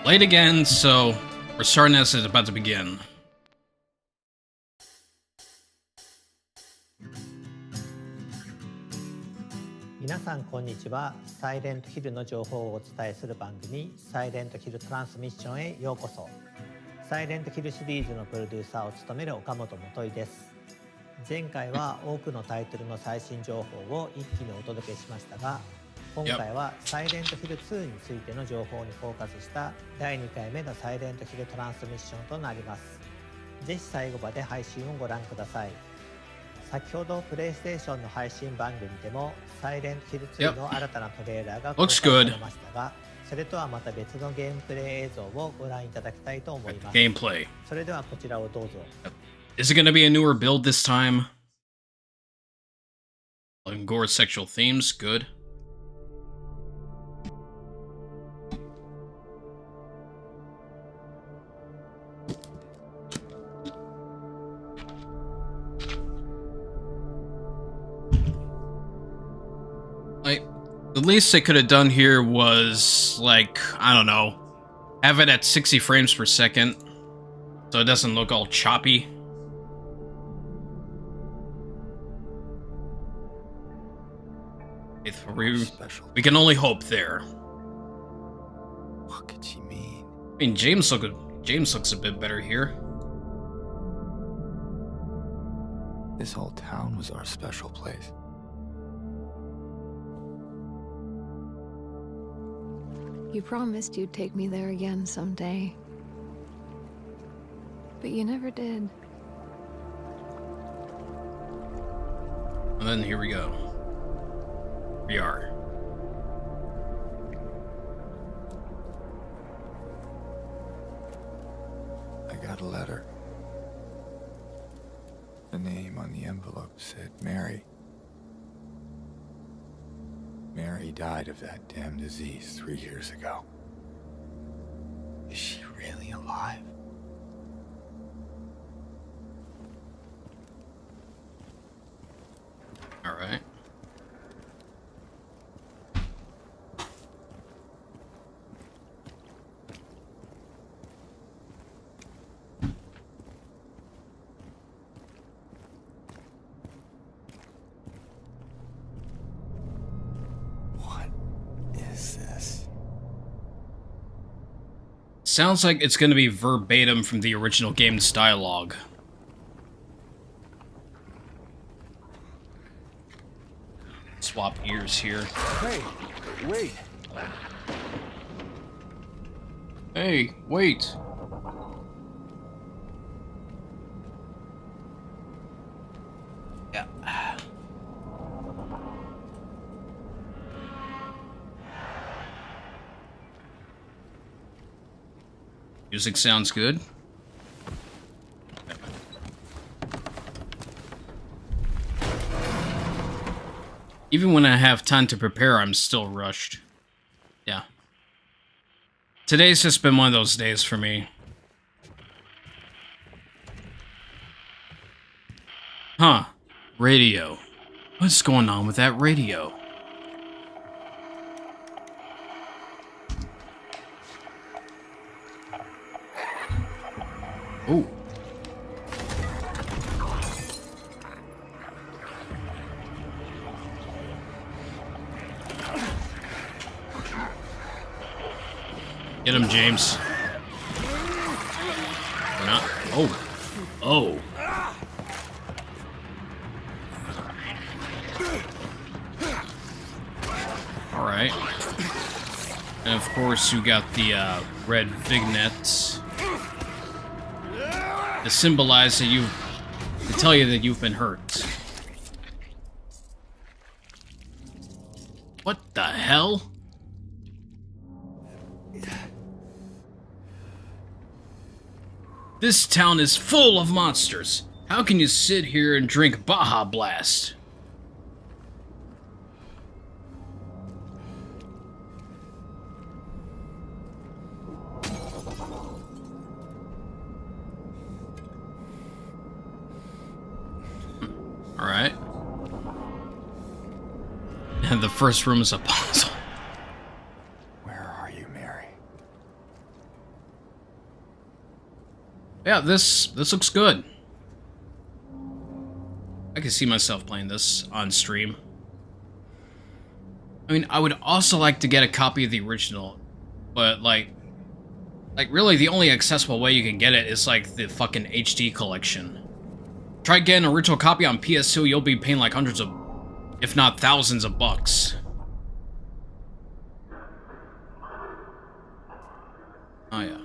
Late again, so we're starting as it's about to begin. 皆さんこんにちは。サイレントヒルの情報をお伝えする番組サイレントヒルトランスミッションへようこそ。サイレントヒルシリーズのプロデューサーを務める岡本元井です。前回は多くのタイトルの最新情報を一気にお届けしましたが、今回はサイレントヒル2についての情報にフォーカスした第2回目のサイレントヒルトランスミッションとなります。ぜひ最後まで配信をご覧ください。先ほどプレイステーションの配信番組でもサイレントヒル2の新たなトレーラーが公開されましたが、それとはまた別のゲームプレイ映像をご覧いただきたいと思います。Gameplay. それではこちらをどうぞ。Is it going to be a newer build this time? And gore sexual themes, good. The least they could have done here was, like, I don't know, have it at 60 frames per second, so it doesn't look all choppy. We can only hope there. What could she mean? I mean, James looks a bit better here. This whole town was our special place. You promised you'd take me there again someday. But you never did. And then here we go. We are. I got a letter. The name on the envelope said Mary. Mary died of that damn disease 3 years ago. Is she really alive? All right. Sounds like it's going to be verbatim from the original game's dialogue. Swap ears here. Hey, wait. Hey, wait. Yeah. Music sounds good. Even when I have time to prepare, I'm still rushed. Yeah. Today's just been one of those days for me. Huh. Radio. What's going on with that radio? Ooh. Get him, James. Or not. Oh. Oh. Alright. And of course you got the red vignettes to symbolize that to tell you that you've been hurt. What the hell? This town is full of monsters. How can you sit here and drink Baja Blast? Alright. And the first room is a puzzle. Where are you, Mary? Yeah, this looks good. I can see myself playing this on stream. I mean, I would also like to get a copy of the original, but like really the only accessible way you can get it is like the fucking HD collection. Try getting an original copy on PS2, you'll be paying like hundreds of, if not thousands of bucks. Oh yeah.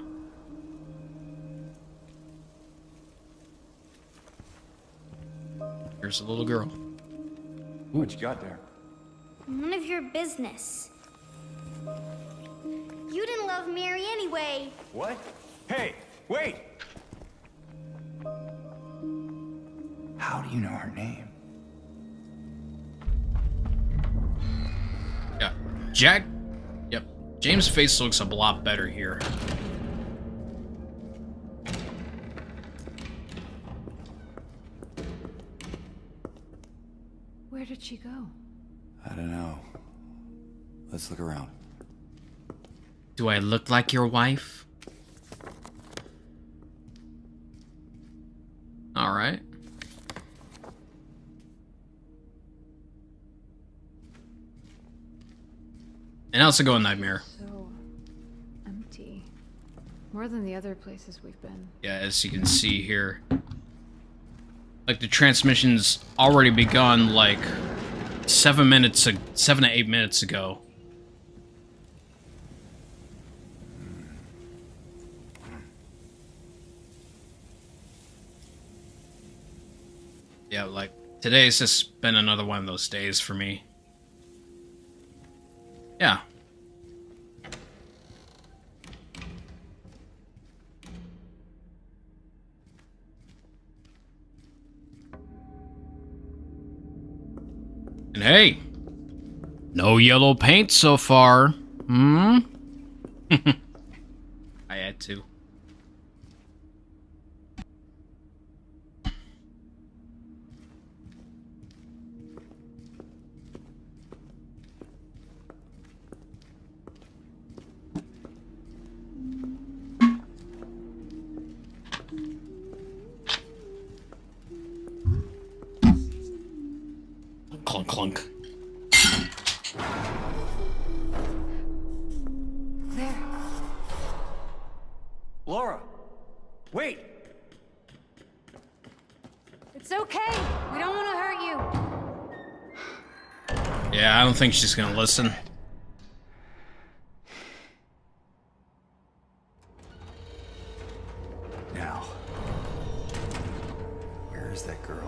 Here's a little girl. What you got there? None of your business. You didn't love Mary anyway. What? Hey, wait! How do you know her name? Yeah. Jack? Yep. James' face looks a lot better here. Where did she go? I don't know. Let's look around. Do I look like your wife? Alright. And how's it going, Nightmare? So empty. More than the other places we've been. Yeah, as you can see here. Like, the transmission's already begun, like, 7 to 8 minutes ago. Yeah, like, today's just been another one of those days for me. Yeah. And hey, no yellow paint so far. Hmm? I had to. Clunk, clunk. There. Laura! Wait! It's okay. We don't want to hurt you. Yeah, I don't think she's gonna listen. Now, where is that girl?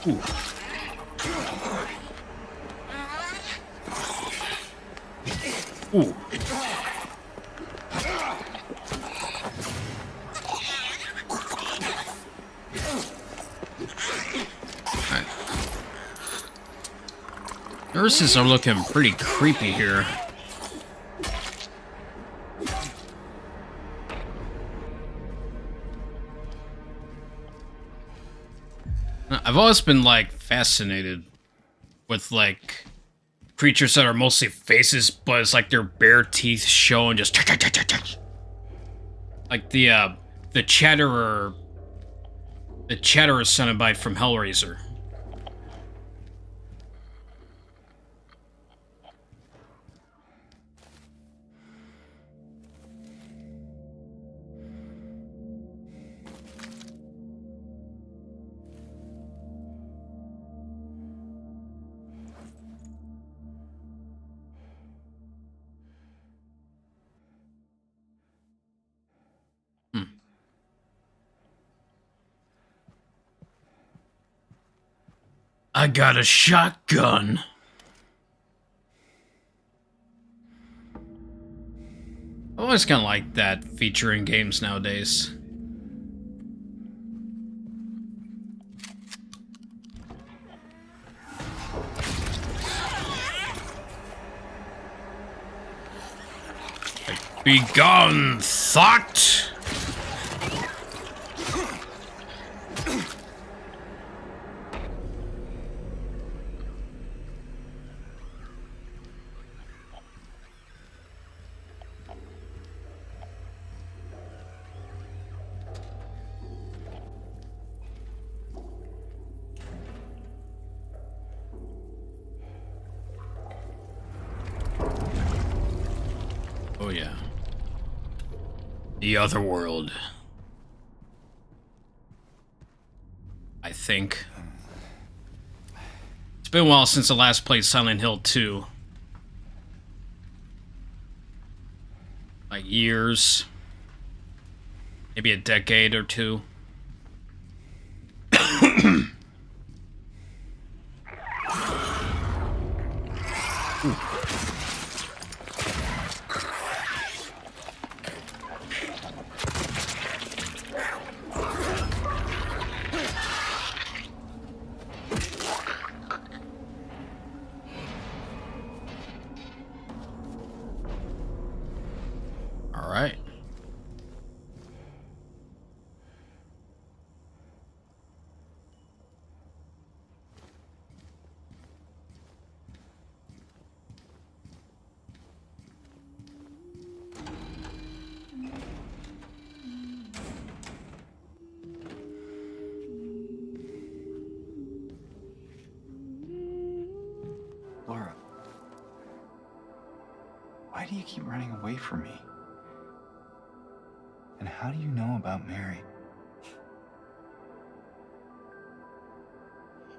Ooh. Ooh. Alright. Nurses are looking pretty creepy here. I've always been, like, fascinated with, like, creatures that are mostly faces, but it's like their bare teeth showing just... Like the Chatterer... The Chatterer Cenobite from Hellraiser. I got a shotgun. always kind of like that feature in games nowadays. Begone, thought! Oh yeah. The other world. I think. It's been a while since I last played Silent Hill 2. Like years. Maybe a decade or two. Alright. Laura, why do you keep running away from me? And how do you know about Mary?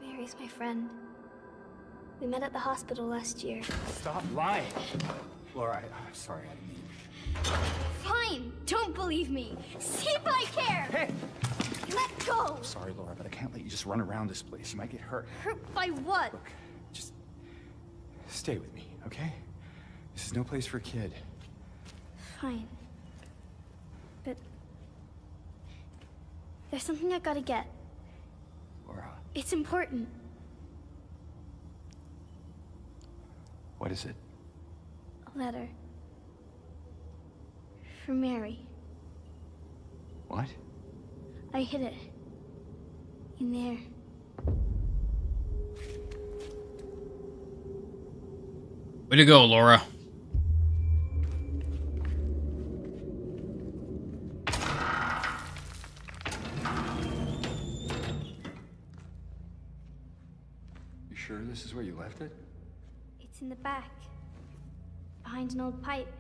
Mary's my friend. We met at the hospital last year. Stop lying. Laura, I'm sorry, I didn't mean... Fine! Don't believe me! See if I care! Hey! Let go! I'm sorry, Laura, but I can't let you just run around this place. You might get hurt. Hurt by what? Look, just stay with me, okay? This is no place for a kid. Fine. But there's something I gotta get. Laura, It's important. what is it? A letter. For Mary. What? I hid it. In there. Way to go, Laura. You sure this is where you left it? It's in the back. Behind an old pipe.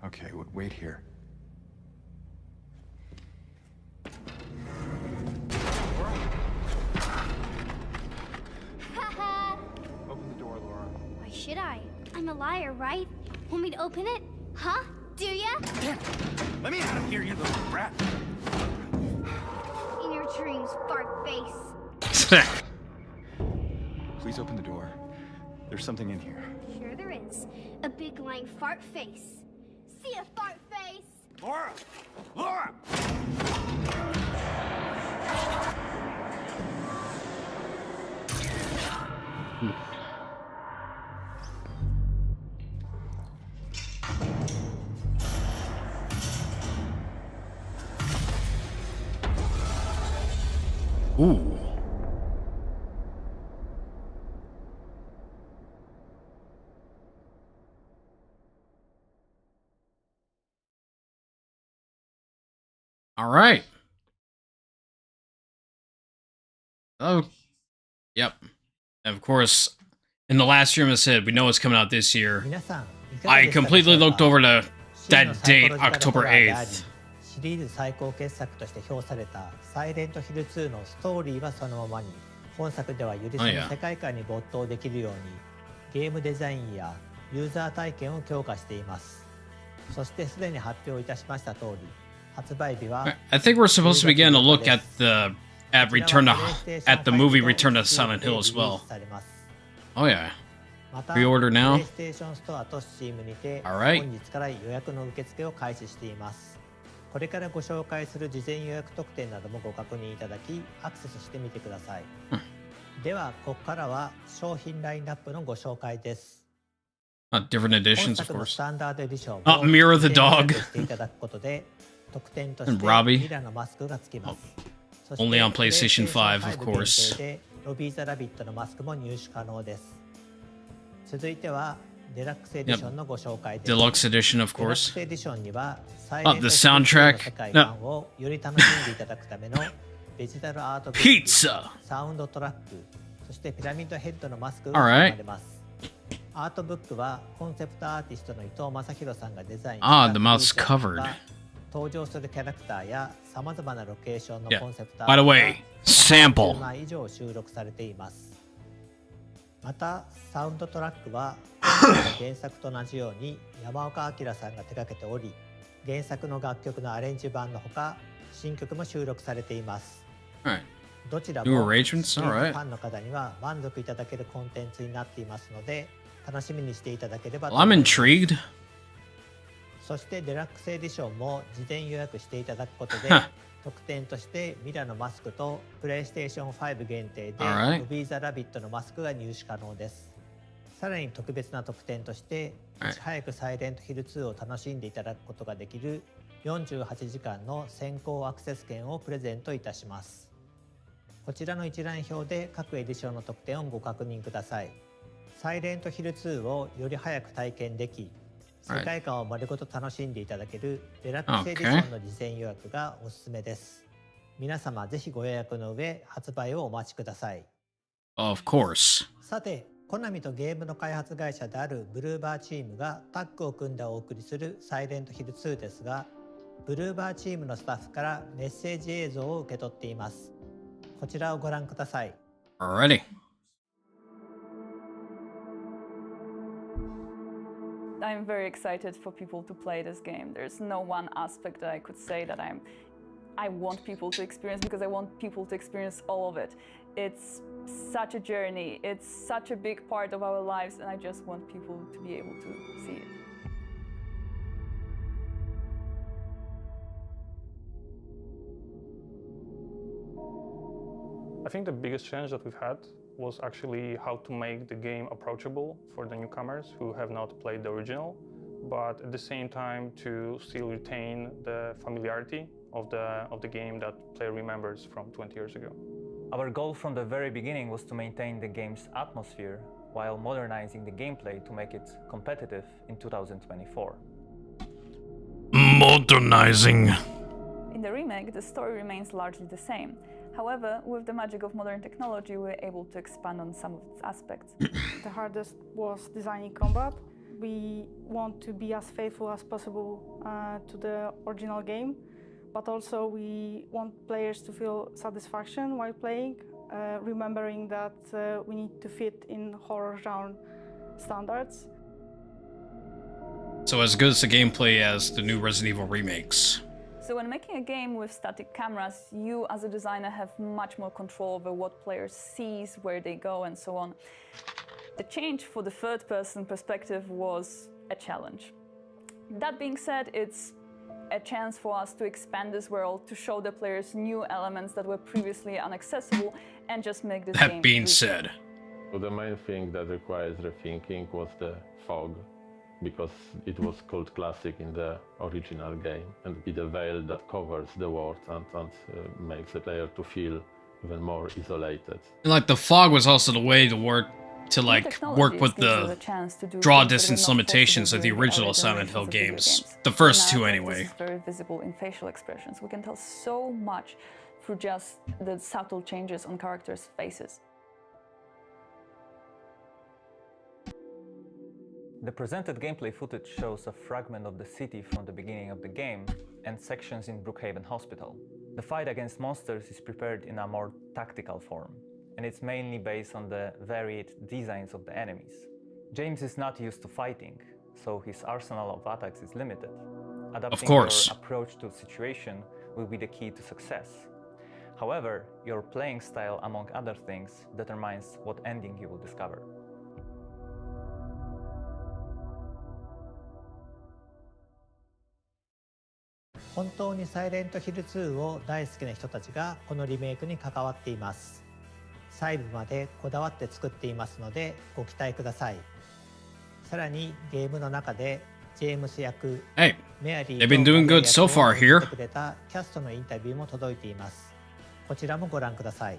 Okay, wait here. Haha! Open the door, Laura. Why should I? I'm a liar, right? Want me to open it? Huh? Do ya? Let me out of here, you little brat! In your dreams, fart face. Please open the door. There's something in here. Sure there is. A big lying fart face. See ya, fart face! Laura! Laura! Ooh. All right. Oh, yep. And of course, in the last stream I said we know it's coming out this year. 皆さんいかが I でしたでしょうか completely looked over to 真の that サイコ date, ロジカル October ホラーであり 8th. シリーズ最高傑作として評されたサイレントヒル2のストーリーはそのままに、本作ではよりその世界観に没頭できるようにゲームデザインやユーザー体験を強化しています。そしてすでに発表いたしました通り、発売日は I think we're supposed to begin to look at the at the movie Return to Silent Hill as well. Oh yeah. また、 Pre-order now. PlayStation ストアと Steam にて Alright. 本日から予約の受付を開始しています。これからご紹介する事前予約特典などもご確認いただき、アクセスしてみてください。では、ここからは商品ラインナップのご紹介です。Different 本 editions, of 作の course. スタンダードエディションを Mirror the 事前予 dog. 約していただくことで、特典とし And て Robbie. ミラのマスクがつきます。そして Only on PlayStation 5, of PlayStation 5 限 course. 定でロビー・ザ・ラビットのマスクも入手可能です。続いてはデラックスエディションのご紹介です。 Deluxe edition, of デラック course. スエディションにはサイ Oh, レント the ヒルツ soundtrack. の世界観をより楽しんでいただくためのデジタルアートブック、 Pizza. サウンドトラック、そしてピラミッドヘッドのマスクが含まれます。アートブックはコンセプトアーティストの伊藤正弘さんがデザインした Ah, the mouth's covered. 登場するキャラクターやさまざまなロケーションの Yeah. コンセプトア By ー the トが way, sample. 10枚以上収録されています。またサウンドトラックは原作と同じように山岡明さんが手掛けており、原作の楽曲のアレンジ版のほか新曲も収録されています。 Alright. どちら New も arrangements? ゲーム Alright. ファンの方には満足いただけるコンテンツになっていますので、楽しみにしていただければと Well, 思 I'm います。 intrigued. そしてデラックスエディションも事前予約していただくことで Huh. 特典としてミラのマスクとプレイステーション5限定で Alright. ロビー・ザ・ラビットのマスクが入手可能です。さらに特別な特典としていち早くサイレントヒル2を楽しんでいただくことができる48時間の先行アクセス券をプレゼントいたします。こちらの一覧表で各エディションの特典をご確認ください。サイレントヒル2をより早く体験でき、世界観を丸ごと楽しんでいただけるデラックスエディションの事前予約がおすすめです。皆様ぜひご予約の上発売をお待ちください。 Of course. さて、コナミとゲームの開発会社であるブルーバーチームがタッグを組んでお送りするサイレントヒル2ですが、ブルーバーチームのスタッフからメッセージ映像を受け取っています。こちらをご覧ください。 Alrighty. I'm very excited for people to play this game. There's no one aspect that I could say that I want people to experience, because I want people to experience all of it. It's such a journey. It's such a big part of our lives, and I just want people to be able to see it. I think the biggest challenge that we've had was actually how to make the game approachable for the newcomers who have not played the original, but at the same time to still retain the familiarity of the game that player remembers from 20 years ago. Our goal from the very beginning was to maintain the game's atmosphere while modernizing the gameplay to make it competitive in 2024. Modernizing. In the remake, the story remains largely the same. However, with the magic of modern technology, we were able to expand on some of its aspects. The hardest was designing combat. We want to be as faithful as possible to the original game, but also we want players to feel satisfaction while playing, remembering that we need to fit in horror genre standards. So as good as the gameplay as the new Resident Evil remakes. So when making a game with static cameras, you as a designer have much more control over what players sees, where they go, and so on. The change for the third-person perspective was a challenge. That being said, it's a chance for us to expand this world, to show the players new elements that were previously inaccessible, and just make this game That being richer. said. So the main thing that requires rethinking was the fog, because it was called classic in the original game, and it's a veil that covers the world and makes the player to feel even more isolated. And like the fog was also the way to work with the draw distance limitations of the original Silent Hill games. The first two anyway. This is very visible in facial expressions. We can tell so much through just the subtle changes on characters' faces. The presented gameplay footage shows a fragment of the city from the beginning of the game and sections in Brookhaven Hospital. The fight against monsters is prepared in a more tactical form, and it's mainly based on the varied designs of the enemies. James is not used to fighting, so his arsenal of attacks is limited. Adapting your approach to a situation will be the key to success. However, your playing style, among other things, determines what ending you will discover. 本当にサイレントヒル2を大好きな人たちがこのリメイクに関わっています。細部までこだわって作っていますのでご期待ください。さらにゲームの中でジェームス役、メアリー they've been doing good so far here. とくれたキャストのインタビューも届いています。こちらもご覧ください。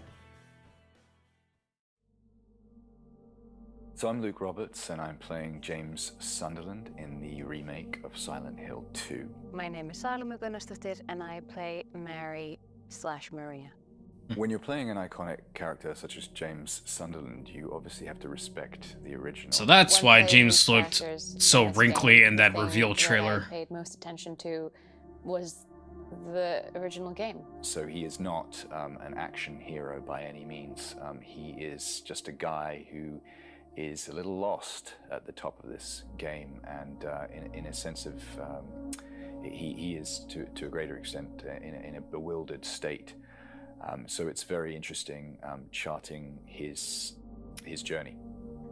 So I'm Luke Roberts, and I'm playing James Sunderland in the remake of Silent Hill 2. My name is Salome Gunnarsdottir, and I play Mary/Maria. When you're playing an iconic character such as James Sunderland, you obviously have to respect the original. So that's why James looked so wrinkly in that reveal trailer. What I paid most attention to was the original game. So he is not an action hero by any means. He is just a guy who is a little lost at the top of this game, and in a sense of he is to a greater extent in a bewildered state. So it's very interesting charting his journey.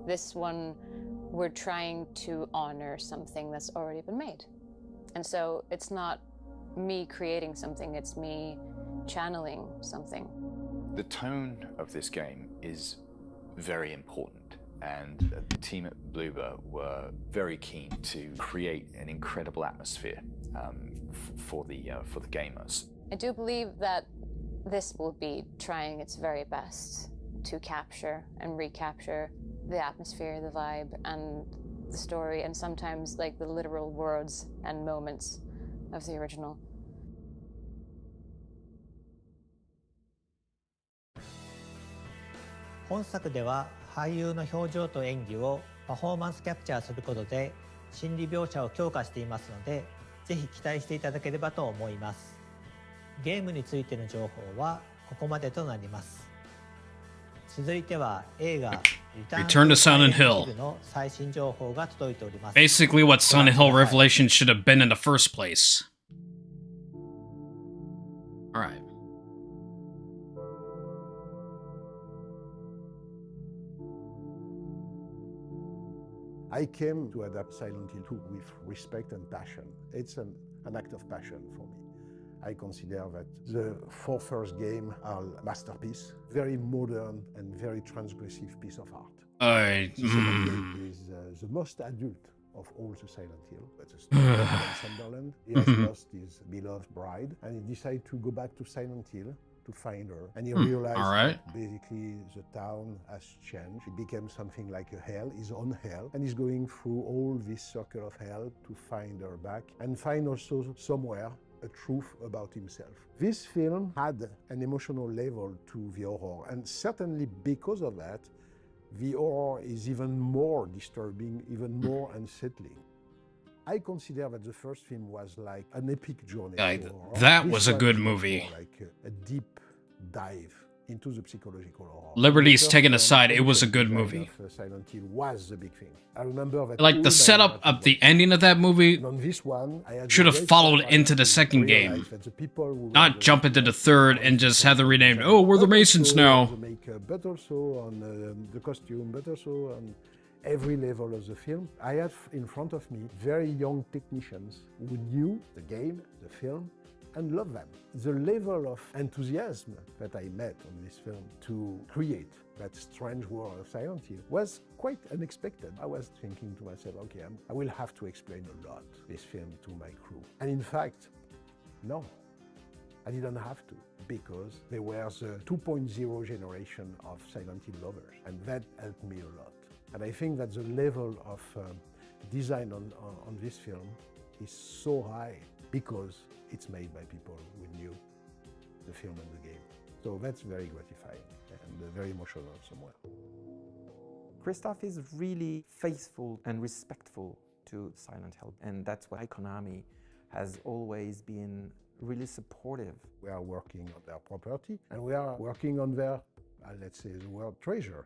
This one, we're trying to honor something that's already been made. And so it's not me creating something, it's me channeling something. The tone of this game is very important. And the team at Bloober were very keen to create an incredible atmosphere for the gamers. I do believe that this will be trying its very best to capture and recapture the atmosphere, the vibe, and the story, and sometimes like the literal words and moments of the original. 本作では俳優の表情と演技をパフォーマンスキャプチャーすることで心理描写を強化していますので、ぜひ期待していただければと思います。ゲームについての情報はここまでとなります。続いては映画 Return to Silent Hill. の最新情報が届いております。Basically what Silent Hill Revelation should have been in the first place. Alright. I came to adapt Silent Hill 2 with respect and passion. It's an act of passion for me. I consider that the four first games are a masterpiece, very modern and very transgressive piece of art. The second game is the most adult of all the Silent Hill. That's a story of Sunderland. He has lost his beloved bride, and he decided to go back to Silent Hill to find her. And he realized that basically the town has changed. It became something like a hell, his own hell. And he's going through all this circle of hell to find her back and find also somewhere a truth about himself. This film had an emotional level to the horror, and certainly because of that, the horror is even more disturbing, even more unsettling. I consider that the first film was like an epic journey. That was a good movie. Like a deep dive into the psychological horror. Liberties taken aside, it was a good movie. Silent Hill was the big thing. I remember that like the setup of the ending of that movie should have followed into the second game, not jump into the third and just have the renamed. Oh, we're the Masons now. The makeup, but also on the costume, but also on every level of the film. I had in front of me very young technicians who knew the game, the film, and loved them. The level of enthusiasm that I met on this film to create that strange world of Silent Hill was quite unexpected. I was thinking to myself, okay, I will have to explain a lot this film to my crew. And in fact, no, I didn't have to, because they were the 2.0 generation of Silent Hill lovers, and that helped me a lot. And I think that the level of design on this film is so high because it's made by people who knew the film and the game. So that's very gratifying and very emotional somewhere. Christoph is really faithful and respectful to Silent Hill, and that's why Konami has always been really supportive. We are working on their property, and we are working on their, let's say, the world treasure.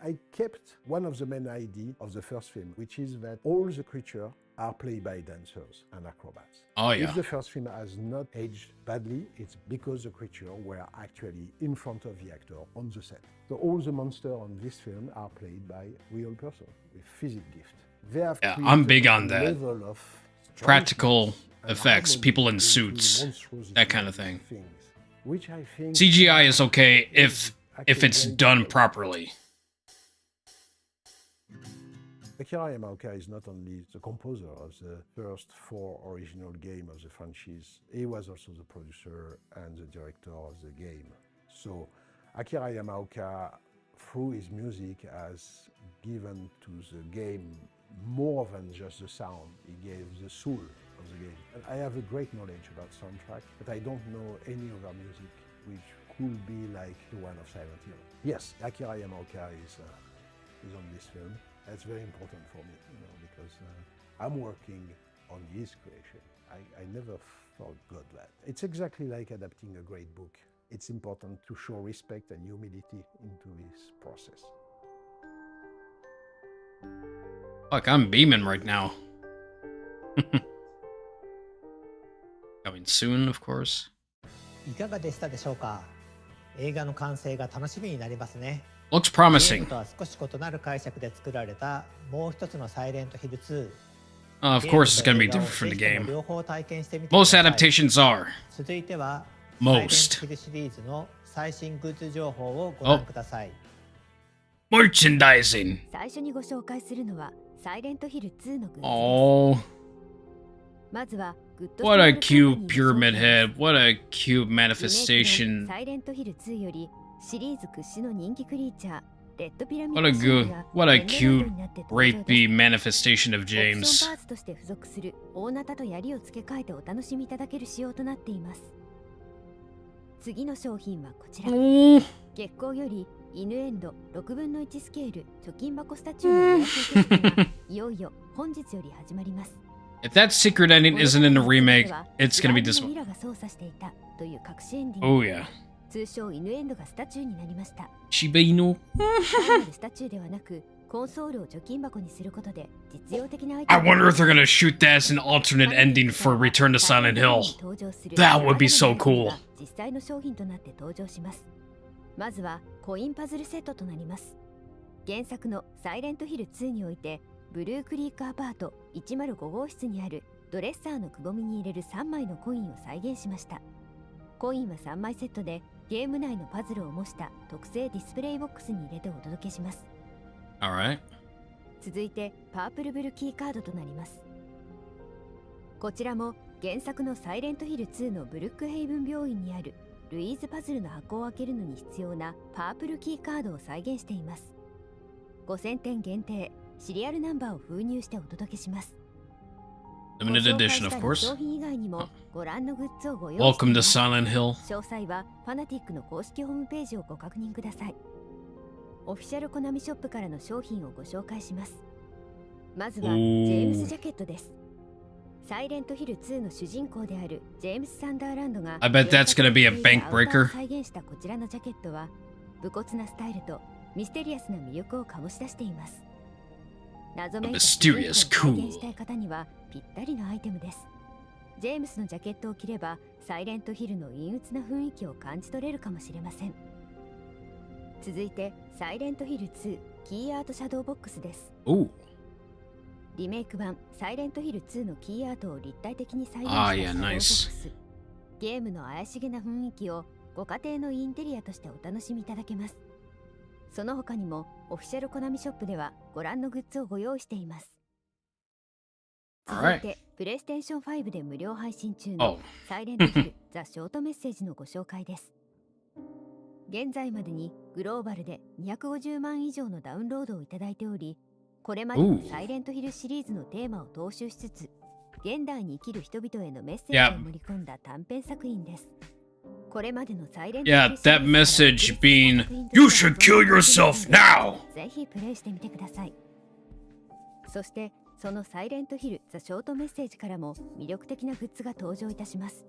I kept one of the main ideas of the first film, which is that all the creatures are played by dancers and acrobats. Oh, yeah. If the first film has not aged badly, it's because the creatures were actually in front of the actor on the set. So all the monsters on this film are played by real persons with physical gift. They have I'm big on a that. level of practical effects, people in suits, that kind of thing. CGI is okay if it's done properly. Akira Yamaoka is not only the composer of the first 4 original games of the franchise, he was also the producer and the director of the game. So Akira Yamaoka, through his music, has given to the game more than just the sound. He gave the soul of the game. And I have a great knowledge about soundtrack, but I don't know any other music which could be like the one of Silent Hill. Yes, Akira Yamaoka is on this film. That's very important for me, because I'm working on his creation. I never forgot that. It's exactly like adapting a great book. It's important to show respect and humility into this process. Fuck, I'm beaming right now. Coming soon, of course. いかがでしたでしょうか。映画の完成が楽しみになりますね。 Looks ゲー promising. ムとは少し異なる解釈で作られたもう一つのサイレントヒル2。 Of course, it's gonna be different from the game. Most adaptations are. 続いては Most. サイレントヒルシリーズの最新グッズ情報をご覧ください。 Merchandising. 最初にご紹介するのはサイレントヒル2のグッズです。 Oh. まずはグッド What a cute pyramid head. What a cute manifestation. サイレントヒル2よりシリーズ屈指の人気クリーチャーレッドピラミッ What a ド good, what a cute rapey manifestation of オプション James. パーツとして付属する大ナタと槍を付け替えてお楽しみいただける仕様となっています。次の商品はこちら。月光よりイヌエンド6分の1スケール貯金箱スタチューの予約受付がいよいよ本日より始まります。 If that secret ending isn't in the remake, it's gonna be this ミ one. ラが操作していたという隠しエンディング。 Oh yeah. 通称イヌエンドがスタチューになりました。 Shiba Inu. 単なるスタチューではなく、コンソールを貯金箱にすることで実用的なアイテ I ム wonder if they're gonna shoot that as an alternate ending for Return to Silent Hill. That would be so cool. 実際の商品となって登場します。まずはコインパズルセットとなります。原作のサイレントヒル2において、ブルークリークアパート105号室にあるドレッサーのくぼみに入れる3枚のコインを再現しました。コインは3枚セットでゲーム内のパズルを模した特製ディスプレイボックスに入れてお届けします。 Alright. 続いてパープルブルキーカードとなります。こちらも原作のサイレントヒル2のブルックヘイブン病院にあるルイーズパズルの箱を開けるのに必要なパープルキーカードを再現しています。5000点限定シリアルナンバーを封入してお届けします。 Limited edition, of course. 商品以外にもご覧のグッズをご用意 Welcome to Silent Hill. 詳細はファナティックの公式ホームページをご確認ください。オフィシャルコナミショップからの商品をご紹介します。まずはジェームスジャケットです。サイレントヒル2の主人公であるジェームス・サンダーランドが I bet that's gonna be a bank breaker. 再現したこちらのジャケットは武骨なスタイルとミステリアスな魅力を醸し出しています。謎めいたステージを再現したい方にはぴったりのアイテムです。ジェームスのジャケットを着ればサイレントヒルの陰鬱な雰囲気を感じ取れるかもしれません。続いてサイレントヒル2キーアートシャドーボックスです。リメイク版サイレントヒル2のキーアートを立体的に再現したシャドーボックス。ゲームの怪しげな雰囲気をご家庭のインテリアとしてお楽しみいただけます。その他にもオフィシャルコナミショップではご覧のグッズをご用意しています。続いてプレイステーション5で無料配信中のサイレントヒルザ・ショートメッセージのご紹介です。現在までにグローバルで250万以上のダウンロードをいただいており、これまでのサイレントヒルシリーズのテーマを踏襲しつつ現代に生きる人々へのメッセージを盛り込んだ短編作品です。Yeah, that message being, you should kill yourself now! ぜひプレイしてみてください。そしてそのサイレントヒルザ・ショートメッセージからも魅力的なグッズが登場いたします。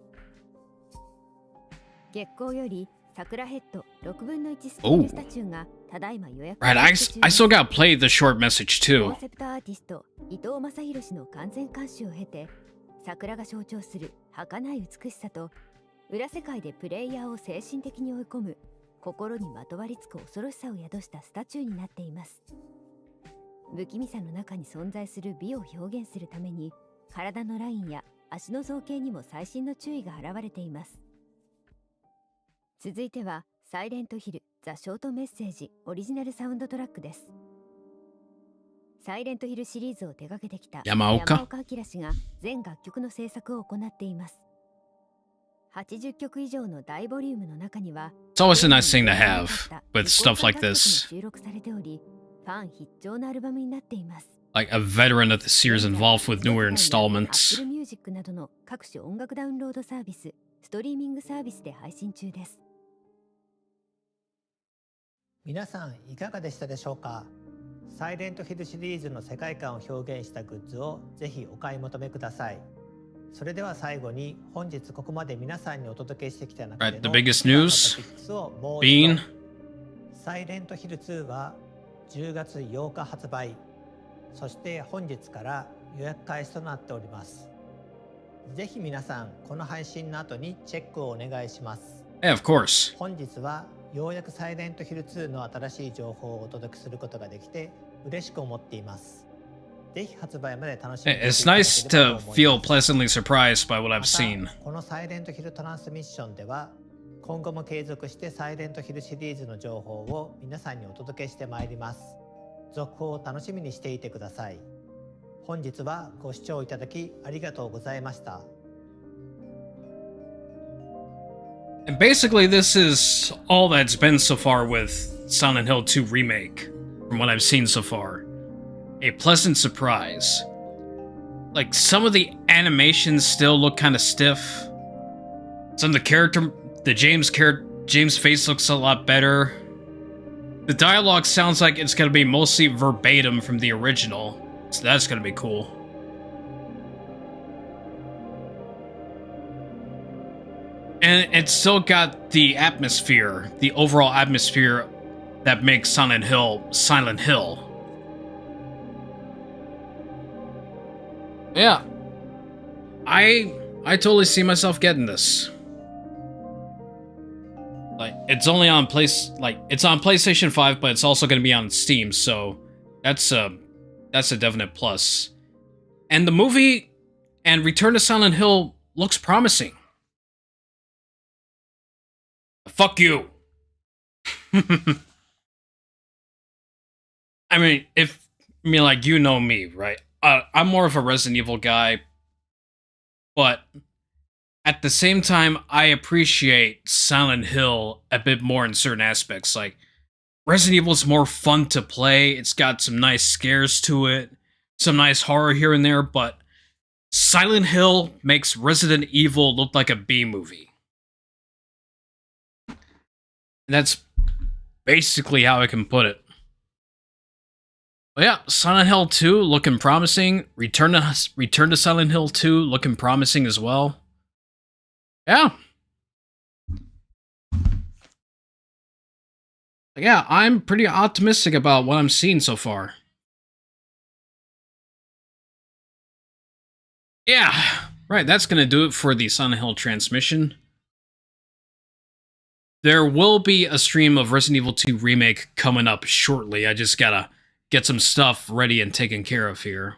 月光より桜ヘッド6分の1スケールスタチューがただいま予約 Right, I still gotta play the short message コ too. ンセプトアーティスト伊藤正宏氏の完全監修を経て、桜が象徴する儚い美しさと裏世界でプレイヤーを精神的に追い込む心にまとわりつく恐ろしさを宿したスタチューになっています。不気味さの中に存在する美を表現するために体のラインや足の造形にも細心の注意が払われています。続いてはサイレントヒルザ・ショートメッセージオリジナルサウンドトラックです。サイレントヒルシリーズを手掛けてきた山岡明氏が全楽曲の制作を行っています。80曲以上の大ボリュームの中には It's always a nice thing to have with stuff like this. 収録されており、ファン必聴のアルバムになっています。Like a veteran of the series involved with newer installments. Apple Music などの各種音楽ダウンロードサービス、ストリーミングサービスで配信中です。皆さんいかがでしたでしょうか。サイレントヒルシリーズの世界観を表現したグッズをぜひお買い求めください。それでは最後に本日ここまで皆さんにお届けしてきた中での The biggest news being サイレントヒル2は10月8日発売。そして本日から予約開始となっております。ぜひ皆さんこの配信の後にチェックをお願いします。Yeah, of course. 本日はようやくサイレントヒル2の新しい情報をお届けすることができて嬉しく思っています。ぜひ発売まで楽しみに It's nice to feel pleasantly surprised by what I've seen. このサイレントヒルトランスミッションでは今後も継続してサイレントヒルシリーズの情報を皆さんにお届けしてまいります。続報を楽しみにしていてください。本日はご視聴いただきありがとうございました。And basically, this is all that's been so far with Silent Hill 2 Remake, from what I've seen so far. A pleasant surprise. Like, some of the animations still look kind of stiff. Some of the James face looks a lot better. The dialogue sounds like it's going to be mostly verbatim from the original, so that's going to be cool. And it's still got the atmosphere, the overall atmosphere that makes Silent Hill Silent Hill. Yeah. I totally see myself getting this. Like, it's only on it's on PlayStation 5, but it's also going to be on Steam, so that's a definite plus. And the movie and Return to Silent Hill looks promising. Fuck you. Like, you know me, right? I'm more of a Resident Evil guy, but at the same time, I appreciate Silent Hill a bit more in certain aspects. Like, Resident Evil's more fun to play. It's got some nice scares to it, some nice horror here and there, but Silent Hill makes Resident Evil look like a B movie. And that's basically how I can put it. But yeah, Silent Hill 2 looking promising. Return to Silent Hill 2 looking promising as well. Yeah. Yeah, I'm pretty optimistic about what I'm seeing so far. Yeah, right, that's gonna do it for the Silent Hill transmission. There will be a stream of Resident Evil 2 Remake coming up shortly. I just gotta get some stuff ready and taken care of here.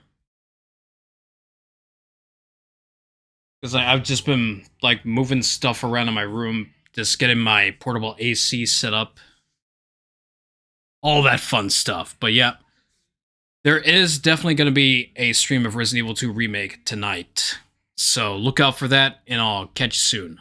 Because I've just been, like, moving stuff around in my room, just getting my portable AC set up. All that fun stuff. But yeah, there is definitely going to be a stream of Resident Evil 2 Remake tonight. So look out for that, and I'll catch you soon.